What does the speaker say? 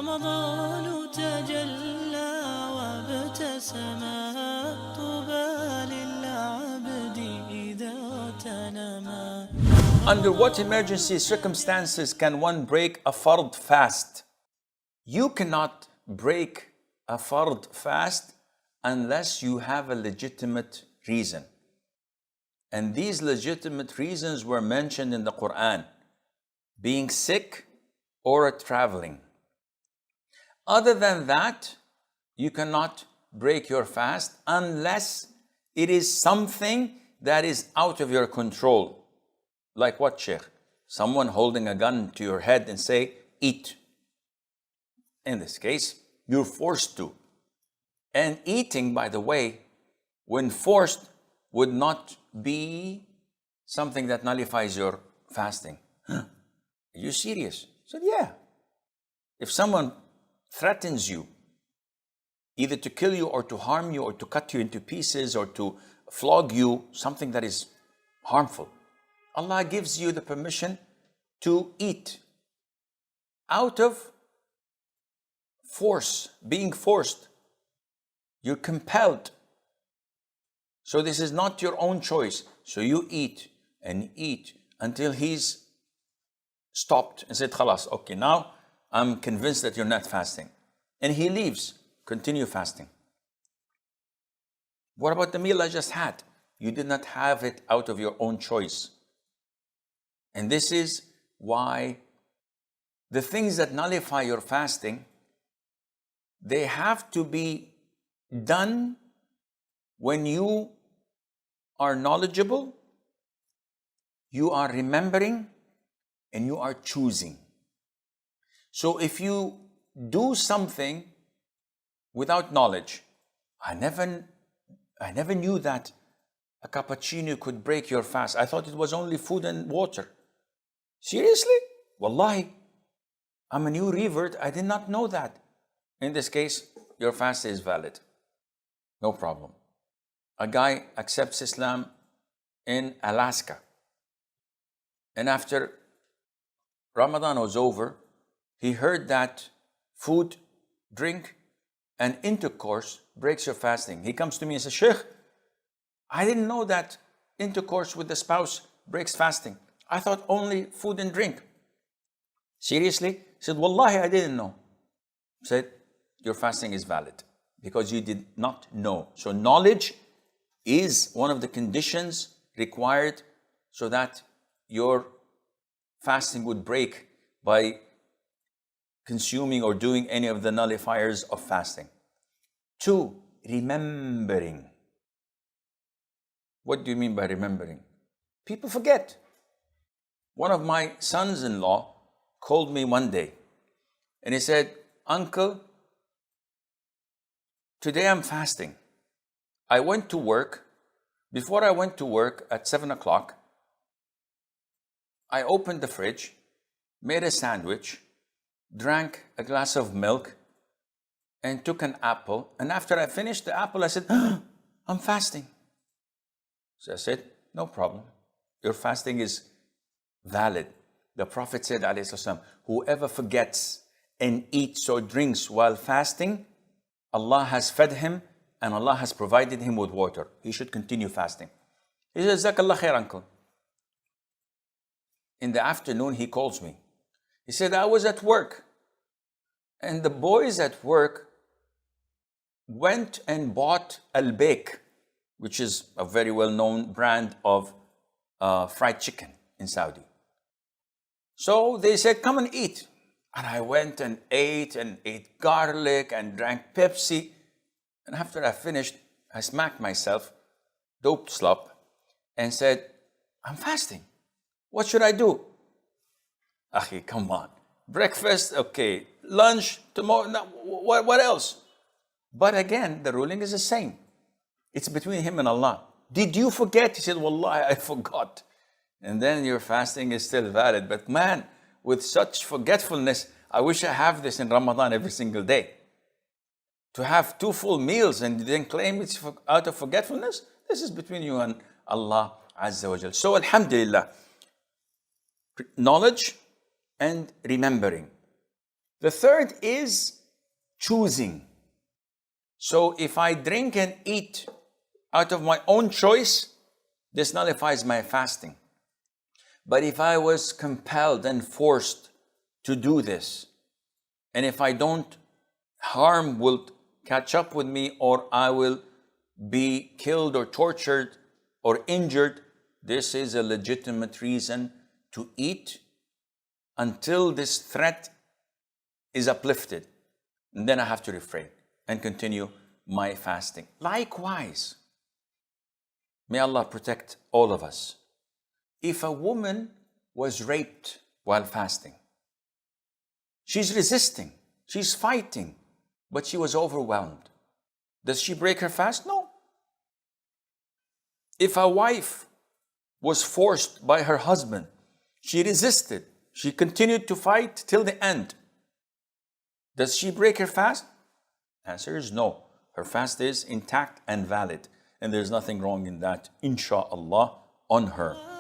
رمضان تجلى وابتسما طوبى للعبد إذا تنما. Under what emergency circumstances can one break a fard fast? You cannot break a fard fast unless you have a legitimate reason. And these legitimate reasons were mentioned in the Quran: being sick or traveling. Other than that, you cannot break your fast unless it is something that is out of your control. Like what, Sheikh? Someone holding a gun to your head and say, eat. In this case, you're forced to. And eating, by the way, when forced, would not be something that nullifies your fasting. Huh? Are you serious? I said, yeah. If someone threatens you, either to kill you or to harm you or to cut you into pieces or to flog you, something that is harmful, Allah gives you the permission to eat out of force, being forced. You're compelled. So this is not your own choice. So you eat and eat until he's stopped and said, Khalas, okay, now I'm convinced that you're not fasting. And he leaves, continue fasting. What about the meal I just had? You did not have it out of your own choice. And this is why the things that nullify your fasting, they have to be done when you are knowledgeable, you are remembering, and you are choosing. So if you do something without knowledge, I never knew that a cappuccino could break your fast. I thought it was only food and water. Seriously? Wallahi, I'm a new revert. I did not know that. In this case, your fast is valid. No problem. A guy accepts Islam in Alaska. And after Ramadan was over, he heard that food, drink, and intercourse breaks your fasting. He comes to me and says, Sheikh, I didn't know that intercourse with the spouse breaks fasting. I thought only food and drink. Seriously? He said, Wallahi, I didn't know. He said, your fasting is valid because you did not know. So knowledge is one of the conditions required so that your fasting would break by consuming or doing any of the nullifiers of fasting. 2, remembering. What do you mean by remembering? People forget. One of my sons-in-law called me one day and he said, Uncle, today I'm fasting. I went to work. Before I went to work at 7 o'clock, I opened the fridge, made a sandwich, drank a glass of milk, and took an apple. And after I finished the apple, I said, I'm fasting. So I said, no problem. Your fasting is valid. The Prophet said, alayhi whoever forgets and eats or drinks while fasting, Allah has fed him and Allah has provided him with water. He should continue fasting. He says, Jazakallah khair, uncle. In the afternoon, he calls me. He said, I was at work and the boys at work went and bought Al-Baik, which is a very well-known brand of fried chicken in Saudi. So they said, come and eat. And I went and ate garlic and drank Pepsi. And after I finished, I smacked myself, dope slop, and said, I'm fasting. What should I do? Akhi, come on. Breakfast, okay. Lunch, tomorrow, no, what else? But again, the ruling is the same. It's between him and Allah. Did you forget? He said, Wallahi, I forgot. And then your fasting is still valid. But man, with such forgetfulness, I wish I have this in Ramadan every single day. To have 2 full meals and then claim it's out of forgetfulness, this is between you and Allah Azza wa Jal. So alhamdulillah, knowledge and remembering. The third is choosing. So if I drink and eat out of my own choice, this nullifies my fasting. But if I was compelled and forced to do this, and if I don't, harm will catch up with me, or I will be killed or tortured or injured, this is a legitimate reason to eat until this threat is uplifted. And then I have to refrain and continue my fasting. Likewise, may Allah protect all of us. If a woman was raped while fasting, she's resisting, she's fighting, but she was overwhelmed. Does she break her fast? No. If a wife was forced by her husband, she resisted, she continued to fight till the end. Does she break her fast? Answer is no. Her fast is intact and valid, and there's nothing wrong in that, insha'Allah, on her.